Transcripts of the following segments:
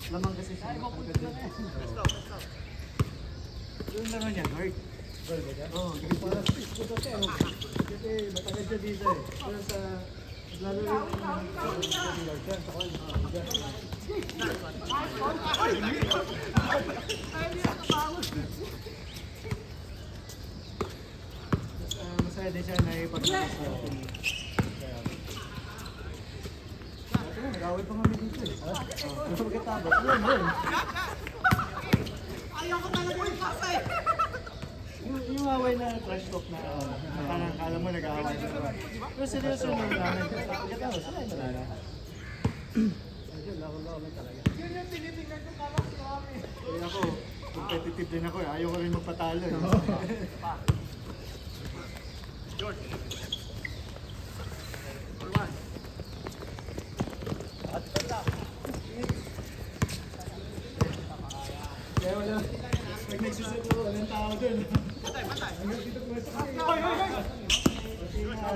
Lamang kasi siya. Yung laro niya, guard. Oo, guard. Kasi matagal siya dito eh. Pero sa lalo rin masaya din siya na ipag-alas sa team. Nag-away pa kami dito eh. Gusto magkatapos. Yun. Ayaw ko talaga yung pasay. Yung away na trash talk na parang kala mo nag-aaway sila. Pero seryoso naman namin. Pagkatapos, wala yung talaga. Ayun, lako-lako na talaga. Yun yung tinitingnan ko parang si Mami. Kaya ako, competitive din ako eh. Ayaw ko rin magpatalo eh. George. Kaya wala. Pag nagsusuko, walang tao dun. Patay.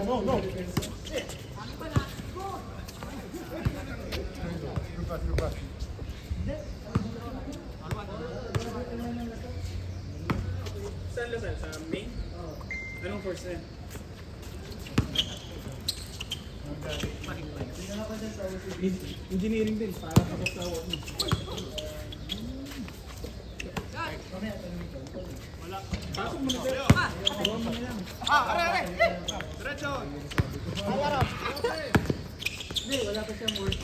No. Lupas. Saan Lasal? Sa main? Anong course na yan? Engineering din, para sa kasawat mo. Pasok mo na sir. Are. Diretso. Hindi, wala pa siyang work.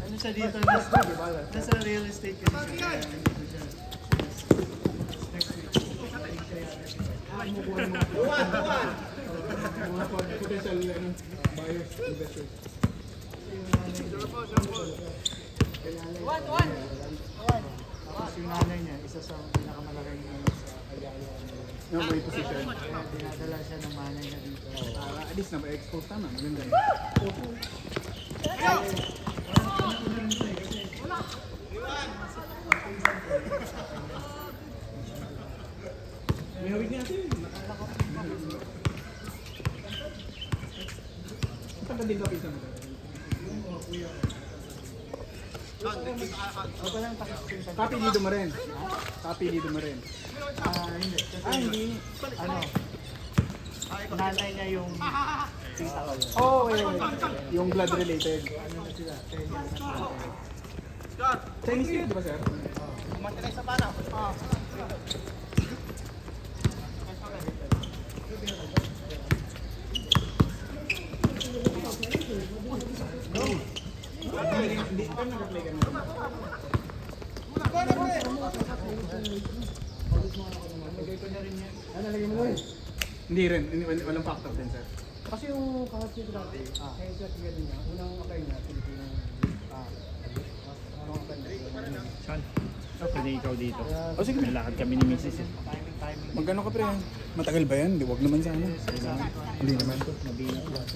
Ano siya dito? Nasa real estate kasi siya. Next week. Buwan. Mga potential buyers, investors. Buwan. Tapos yung nanay niya, isa sa pinakamalaking sa Ayala. Yung may position. Kaya dinadala siya ng nanay niya dito. Para at least na-expose tama, maganda yun. May hawig nga ito yun. Saan ka din ba pisa mo? Copy dito mo rin. Hindi. Hindi. Ano? Nanay niya yung tita ko. Oh, okay. Yung blood related. Ano na sila? 10 years na sila. Chinese yun, di ba sir? Mantinay sa banaw. Hindi ka nag-apply ka na. Hindi rin, walang factor din sir. Kasi yung kahit siya dati, kaya siya tingnan niya, unang apply niya, Pilipino. Anong apply niya? Sean, pwede ikaw dito. O sige, Nalakad kami ni Mrs. Timing. magkano ka pre? Matagal ba yan? Di, wag naman sana. Hindi naman. Mabinat lang.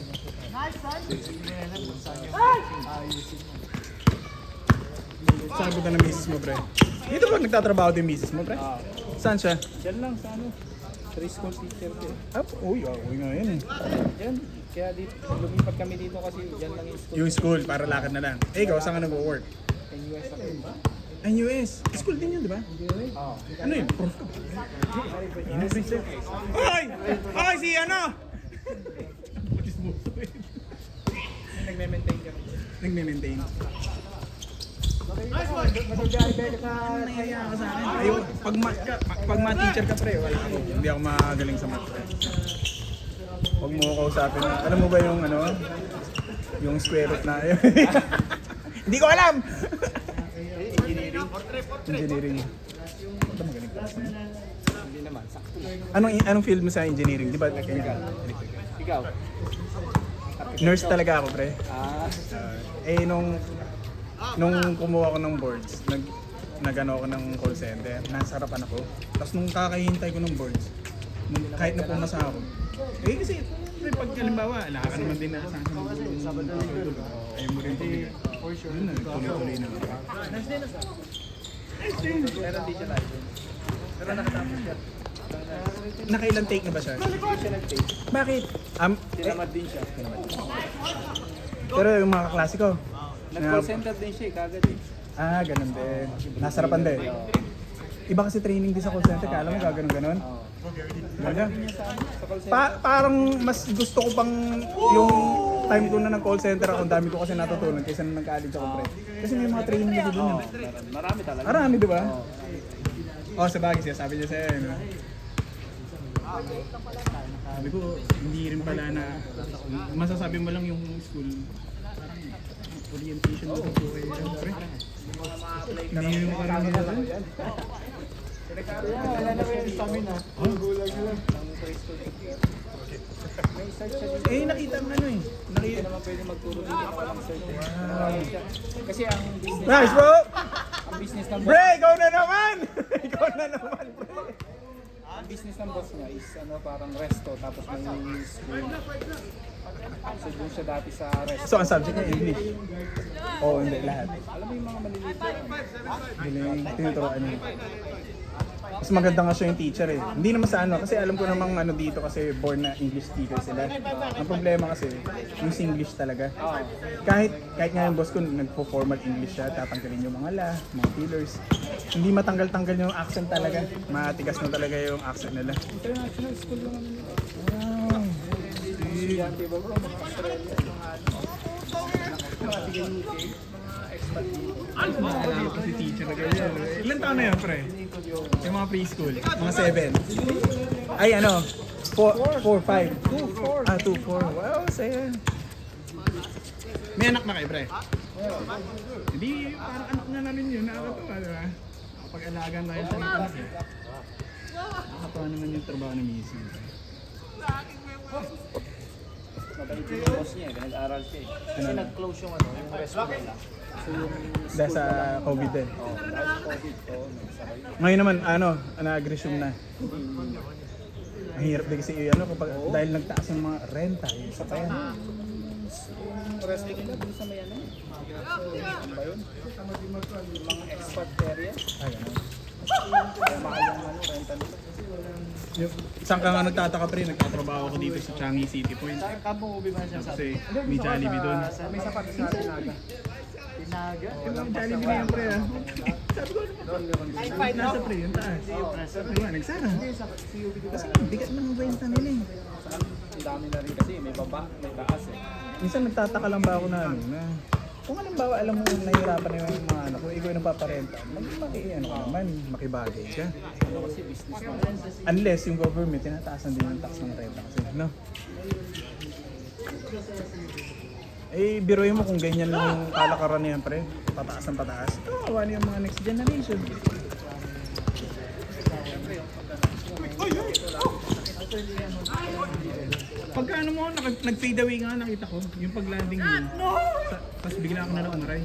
Hindi na alam kung saan yung ayusin mo. Saan punta ng misis mo pre? Dito ba nagtatrabaho din misis mo pre? Saan siya? Diyan lang sa ano. School teacher ko. Uy nga yan eh. Diyan. Kaya dito, lumipat kami dito kasi diyan lang yung school. Yung school, para lakad na lang. Eh, ikaw, saan ka nag-work? NUS ako. NUS. School din yun, di ba? Oo. Ano yun? Prof ka. Hoy! Hoy, si ano? Nagme-maintain kami. Nagme-maintain. Mag-drive ka Nahiya ka sa akin. Ayun, pag ma-teacher ka pre, wala ako. Hindi ako magaling sa math pre. Huwag mo ako kausapin. Alam mo ba yung ano? Yung square root na yun? Hindi ko alam! Engineering. Ito magaling ka. Hindi naman, sakto. Anong field mo sa engineering? Di ba? Electrical. Ikaw? Nurse talaga ako pre. Ah, Nung kumuha ko ng boards, nag-ano ako ng call center, nasa harapan ako. Tapos nung kakahintay ko ng boards, kahit na pumasa ako. Eh kasi, pag halimbawa, laka ka naman din na sa ayaw mo rin pumigay. For sure. Yun na, tuloy-tuloy na. pero hindi siya live. Pero nakatapos siya. Nakailan take na ba siya? Hindi siya nag-take. Bakit? Tinamad din siya. Pero yung mga klasiko. Nag-call center din siya kagad eh. Ah, ganun din. Nasarapan din. Iba kasi training din sa call center, kaya alam mo gaganon-ganon. Ganda. Sa call center. Parang mas gusto ko pang yung time ko na ng call center ako, ang dami ko kasi natutunan kaysa nung nag-college ako pre. Kasi may mga training kasi doon. Marami talaga. Marami, di ba? Oh, sa bagay siya, sabi niya sa'yo, no? Sabi ko, hindi rin pala na, masasabi mo lang yung school, parang orientation mo dito kayo, pre. Hindi mo parang Wala na yung stamina. Gulang lang. May search siya dito. eh, nakita mo ano eh. Hindi Nakita. naman pwede magturo dito ng walang search. Kasi ang business, Nice, bro! ang business ng boss, Bre, ikaw na naman! Ikaw na naman, pre. ang business ng boss niya is ano parang resto tapos may school. So doon siya dati sa resto. So, ang subject niya, English? Oo, hindi, lahat. Alam mo yung mga maliliit na Galing, tinuturoan niya. Mas maganda nga siya yung teacher eh. Hindi naman sa ano, kasi alam ko namang ano dito kasi born na English speaker sila. Ang problema kasi, yung Singlish talaga. Kahit nga yung boss ko nagpo-formal English siya, tatanggalin yung mga la, mga fillers. Hindi matanggal-tanggal yung accent talaga. Matigas na talaga yung accent nila. international school lang naman yun. Wow. Yan, di ba bro? Mga Australia, mga ano. Mga tiga UK, mga expat dito. Naalala ko si teacher na ganyan. Ilan taon na yun, pre? Yung mga preschool? Mga 7? Ay, ano? 4, 5. 2, 4. Ah, 2, 4. Wow, saya. May anak na kayo, pre? Hindi, parang anak na namin yun. Nakakatawa, di ba? Kapag-alagan tayo sa mga anak eh. Nakakatawa naman yung trabaho ni Missy. Mabait yung boss niya, nag-aral siya eh. Kasi nag-close yung ano, yung resto nila. So yung Dahil sa COVID din. dahil sa COVID, nagsakay. Ngayon naman, ano, nag-resume na. Ang hirap din kasi ano, kapag, dahil nagtaas yung mga renta, yung isa pa yan. Yung resto nila dun sa may ano. Ano ba yun? Yung mga expat area. Ay, ano. Kaya mahal yung ano, renta nila. Isang ka nga nagtataka pre, nagtatrabaho ko dito sa Changi City Point. Sa Kampong Ubi ba siya Kasi may Jollibee doon. May sapat sa Tinaga. Tinaga? Yung Jollibee na yan pre ah. Sabi ko ano nasa pre, yung taas. Sabi ko nagsara. Kasi bigat ng renta nila eh. Ang dami na rin kasi, may baba, may taas eh. Minsan nagtataka lang ba ako na ano na kung halimbawa alam mo nahihirapan na yung mga anak ko, ikaw yung nagpaparenta, ano ka naman, makibagay ka. Ano kasi business naman. Unless yung government, tinataasan din yung tax ng renta kasi, no? Eh, biruin mo kung ganyan lang yung kalakaran niyan, pre. Pataas ng pataas. Kawawa na yung mga next generation. Pagka ano mo, nag-fade away nga, nakita ko. Yung pag-landing mo. Tapos bigla ako na lang umaray.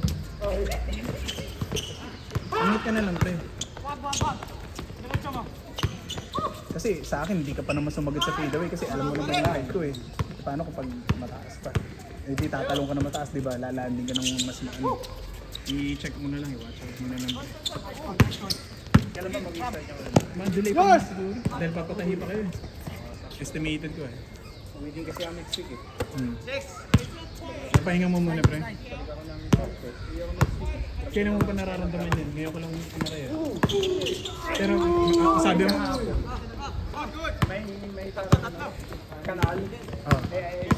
Ingat ka na lang, pre. Kasi sa akin, hindi ka pa naman sumagot sa fade away kasi alam mo naman yung height ko eh. Paano kapag mataas pa? Eh di tatalong ka na mataas, di ba? Lalanding ka ng mas maano. I-check mo na lang, i-watch out mo na lang. Kailan ba mag-start yung ano? Madali pa naman siguro. Dahil papatahi pa kayo eh. Estimated ko eh. Waiting kasi ang next week eh. Pahinga mo muna, pre. Balik ako ng corporate. Hindi ako next week eh. Kailan mo pa nararamdaman yan? Ngayon ko lang kumaray eh. Pero sabi mo, May kanal. oh,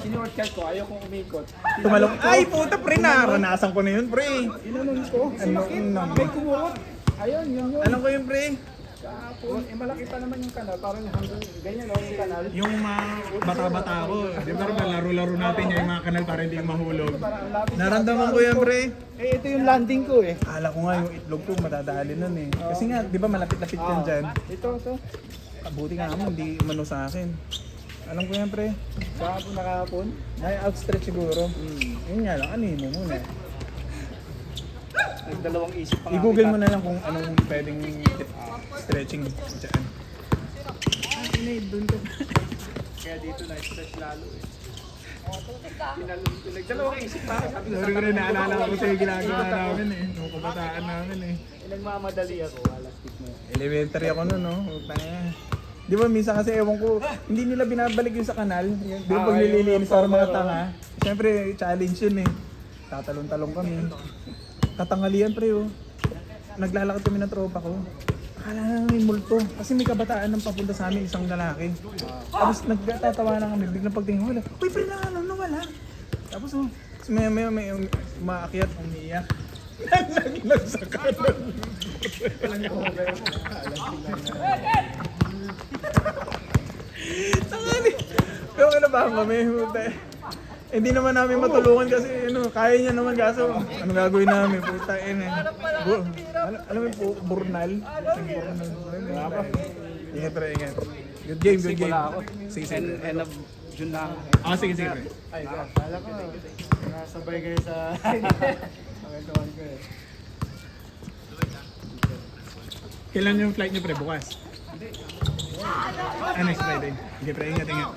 Sinurtcut ko, ayaw kong umikot. tumalong. Ay, puta pre, naranasan ko na yun, pre. Inanon ko. Ano May kumurot. Ayun, yun. Alam ko yun, pre. Kahapon, malaki pa naman yung kanal. Parang hanggang ganyan o yung kanal. Yung mga bata-bata ko, di ba rin laro-laro natin yung mga kanal para hindi mahulog. Parang ang lapit. Naramdaman ko yan, pre. Eh, ito yung landing ko eh. Akala ko nga yung itlog ko matadali nun eh. Kasi nga, di ba malapit-lapit yan dyan. Ito. Buti nga mo, hindi umano sa akin. Alam ko yan, pre. Kahapon na kahapon. Ay, outstretch siguro. Yun nga lang, ano mo muna. Nagdalawang isip pa nga. I-google mo na lang kung anong pwedeng stretching dyan. Doon ko. Kaya dito na-stretch lalo eh. Tinalong ko. Nagdalawang isip pa. Sabi ko Sorry ko rin naalala ko sa ginagawa namin eh. Nung kabataan namin eh. nagmamadali ako. Alas 6 na. Elementary ako nun, no? Utang na. Di ba minsan kasi ewan ko, hindi nila binabalik yung sa kanal. Di ba pag nililinis sa mga tanga? Siyempre, challenge yun eh. Tatalong-talong kami. Tatangalian pre oh. Naglalakad kami ng tropa ko. Akala na may multo. Kasi may kabataan ng papunta sa amin, isang lalaki. Tapos nagtatawa na kami, biglang pagtingin wala. Uy, pre na nawala. Tapos oh, may umaakyat, umiiyak. Nalaglag sa kanan. Tangani. Pero kinabahan kami. Hindi naman namin matulungan kasi kaya niya naman kaso ano gagawin namin? Puta alam mo po, burnal. Ingat pre, ingat. Good game, good game. Sige, sige. End of June lang. Sige, sige. Pre. Ay, kala ko, nasabay kayo sa... Pagkakuan ko eh. Kailan yung flight niyo pre? Bukas? Next Friday. Sige pre, ingat, ingat.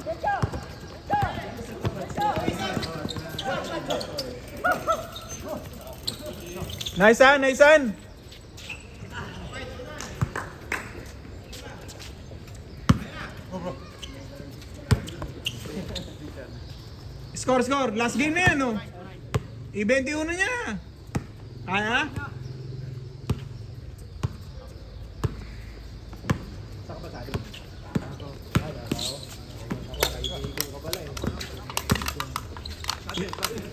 Nice, nice. Score. Last game na yan, no? I-21 niya. Kaya?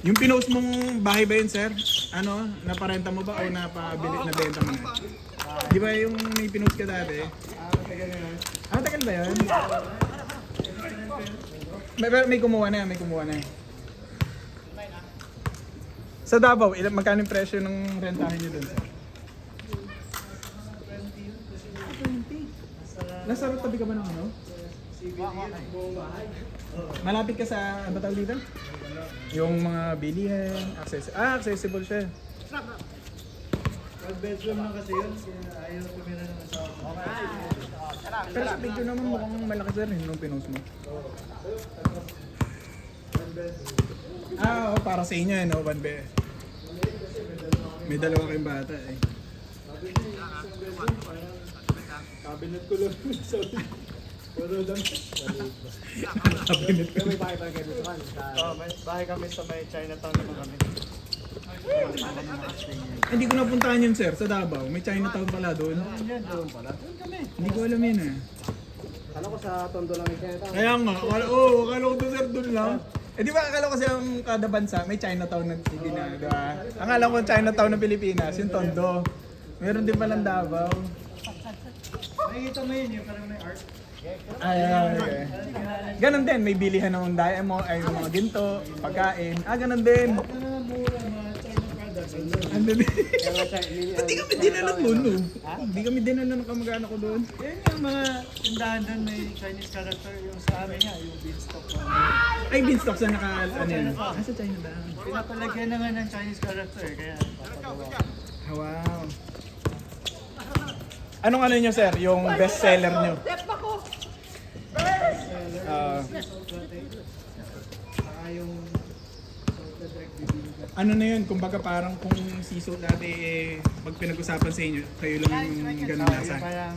Yung pinost mong bahay ba yun, sir? Ano? Naparenta mo ba o nabenta mo na? Di ba yung may pinost ka dati? Matagal na yun. Tagal ba yun? May kumuha na. Sa Davao, magkano yung presyo ng rentahan nyo dun, sir? 20. Nasa tabi ka ba ng ano? Malapit ka sa, ano tawag dito? Yung mga bilihan, accessible siya. One bedroom lang kasi yun, kaya ayaw tumira ng asawa. Pero sa picture naman mukhang malaki sir nung pinost mo. Oo, para sa inyo no, one bed. May dalawa kayong bata eh. Cabinet ko lang. Puro dami. Cabinet ka. May bahay talaga dito man. May bahay kami sa may Chinatown naman kami. Hindi ko napuntahan yun sir, sa Davao. May Chinatown pala doon. Doon pala. Doon kami. Hindi ko alam yun eh. Alam ko sa Tondo lang yung Chinatown. Kaya nga, akala ko doon sir doon lang. Eh di ba akala ko kasi ang kada bansa may Chinatown na hindi na, di ba? Akala ko Chinatown ng Pilipinas, yung Tondo. Meron din palang Davao. Nakikita mo yun, yung parang may art. Ay. Ganon din, may bilihan ng mga ginto, pagkain. Ganon din. Ito na mura, mga China products. Ano din? Hindi kami dinala doon, no? Hindi kami dinala ng kamag-anak ko doon. Yan yung mga tindahan doon, may Chinese character. Yung sa amin nga, yung beanstalk. Ay, beanstalk sa ano yun? Sa China ba? Pinapalagyan na nga ng Chinese character, kaya papagawa. Wow. Anong ano nyo, sir? Yung best seller nyo? Saka yung salted egg bibingka. Ano na yun? Kumbaga parang kung siso dati pag pinag-usapan sa inyo, kayo lang yung ganun lasa. Parang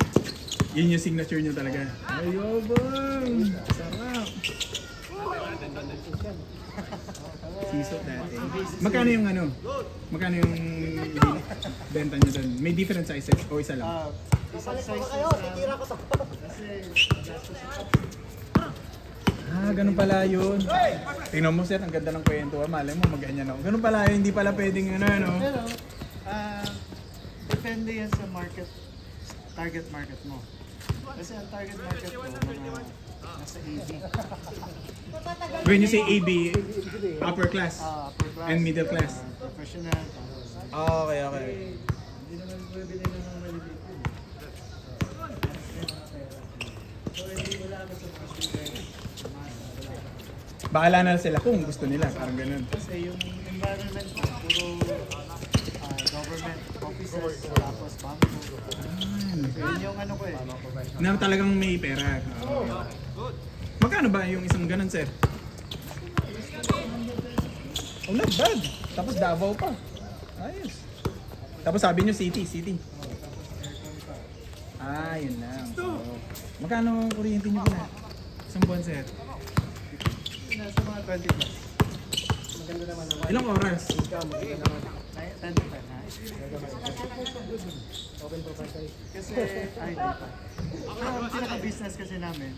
Yun yung signature nyo talaga. Ayobang! Sarap! Siso dati. Magkano yung ano? Magkano yung benta nyo doon? May different sizes o isa lang? isang size kayo, titira ko to. Kasi Ganun pala yun. Tingnan mo sir, ang ganda ng kwento. Malay mo, mag-ganyan ako. Ganun pala yun, hindi pala pwedeng ano. pero, depende yan sa market, target market mo. Kasi ang target market ko, mga nasa AB. When you say AB, upper class Upper class, and middle class. professional. Okay. Hindi naman bibili na ng maliliit yun. So, hindi wala ako sa mga student. Bahala na sila kung gusto nila, parang ganun. Kasi yung environment ko, puro government offices, tapos bangko. Yun yung ano ko eh. Na talagang may pera. Magkano ba yung isang ganun, sir? Oh, not bad. Tapos Davao pa. Ayos. Tapos sabi nyo city. Ah, yun lang. So, magkano ang kuryente niyo pala? Isang buwan, sir? Nasa mga 20 plus. Maganda naman naman. Ilang oras? Maganda naman. 10 to 10 ha? Open for franchise. Kasi, ay, di pa. Ang pinaka-business kasi namin,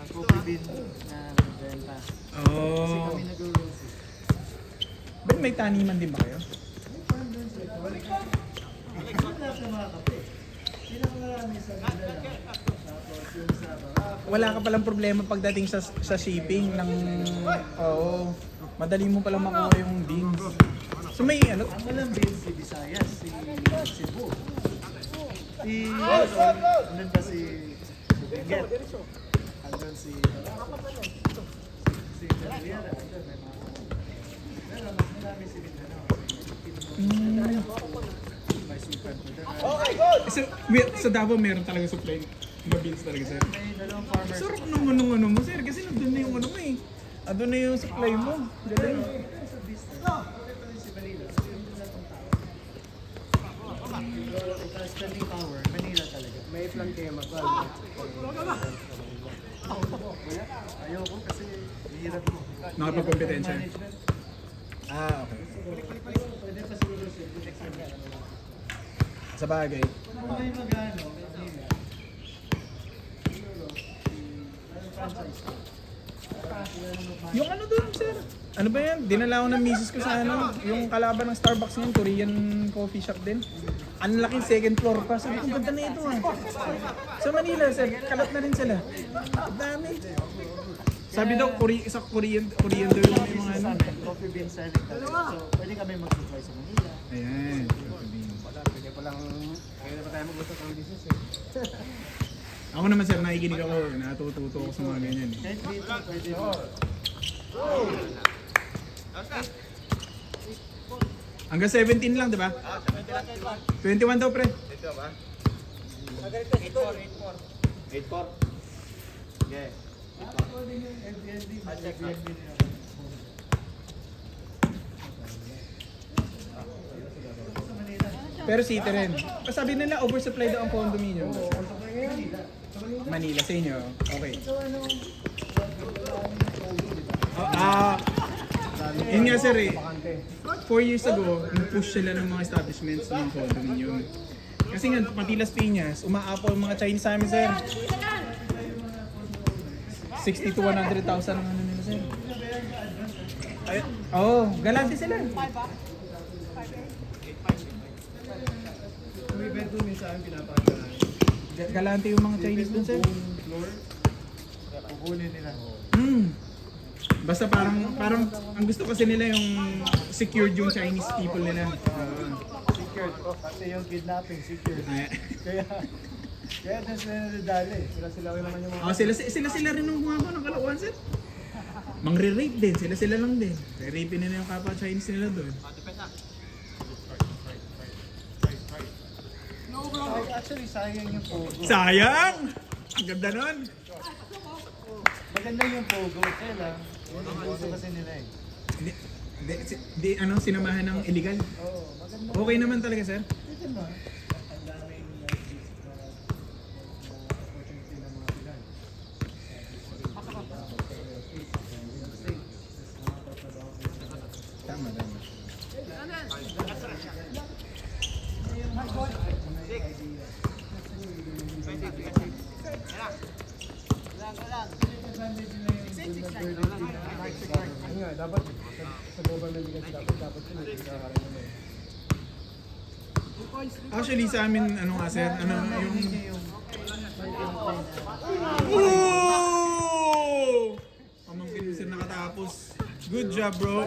coffee bean na benta. Kasi Oh. kami nag-roast. Ba't may taniman din ba kayo? Lahat ng mga kape. Pinakamarami sa Mindanao. Tapos yung sa Barako. Wala ka palang problema pagdating sa shipping ng... Oo. Madali mo palang makuha yung beans. So may ano? Ang alam din si Visayas, si Cebu. Si Luzon, andun pa si Benguet. Andun si Riviera. Andun may mga... Pero mas marami si Mindanao. May super po doon. So Davao meron talaga supply ng beans talaga, sir? May dalawang farmers. Sarap ng ano mo, sir. Kasi nandun na yung ano mo eh. Andun na yung supply mo. Galing. Sa business. Ito rin si Manila. Yung dalawang tao. Ito spending power, Manila talaga. May plan kayo mag-val. Ayoko kasi hirap mo. Nakapag-kompetensya. Management. Ah, okay. Pwede pa siguro siya. Next year. Sa bagay. Kung may magano, Manila. Siguro, ang franchise ko. Yung ano doon, sir? Ano ba yan? Dinala ko ng misis ko sa ano, yung kalaban ng Starbucks ngayon, Korean coffee shop din. Ang laking second floor pa. Sabi ko, ganda na ito ah. Sa Manila, sir, kalat na rin sila. Ang dami. Sabi daw, isa Korean daw yung mga ano. Coffee bean selling talaga. So, pwede kami mag-supply sa Manila. Ayan. Pwede pa lang, kaya pa tayo mag-usap ng business eh. Ako naman, sir, nakikinig ako. Natututo ako sa mga ganyan eh. Kahit dito, pwede mo. Hanggang 17 lang, di ba? 21 daw, pre. 8-4. Yeah. Ako din yung Airbnb. Airbnb nila. Sa Manila. Pero city rin. Sabi nila, oversupply daw ang condominium. Manila, sa inyo. Okay. Yun nga sir eh. 4 years ago, nag-push sila ng mga establishments ng condominium. Kasi nga, pati Las Piñas, umaapaw yung mga Chinese sa amin sir. 60 to 100,000 ang ano nila sir. Oo, galante sila. May bedroom yung sa akin pinapagalan. Galante yung mga Chinese dun sir. Floor, kukunin nila. Basta parang ang gusto kasi nila yung secured yung Chinese people nila. Secured. Kasi yung kidnapping, secured. Kaya doon sila nadadali. Sila naman yung mga... Oh, sila rin nung gumagawa ng kalokohan, sir. Mangre-rape din, sila lang din. Rape nila yung kapwa Chinese nila doon. Actually, sayang yung pogo. Sayang! Ang ganda nun! Maganda yung pogo. Kaya lang, yung gusto kasi nila eh. Sinamahan ng illegal. Oo, maganda. Okay naman talaga, sir. Ito na. Ang daming opportunity ng mga Pilan. Tama. Dapat sa government kasi dapat Actually, sa amin, ano nga, sir? Ano yung... Pamangkin mo, sir, nakatapos. Good job, bro.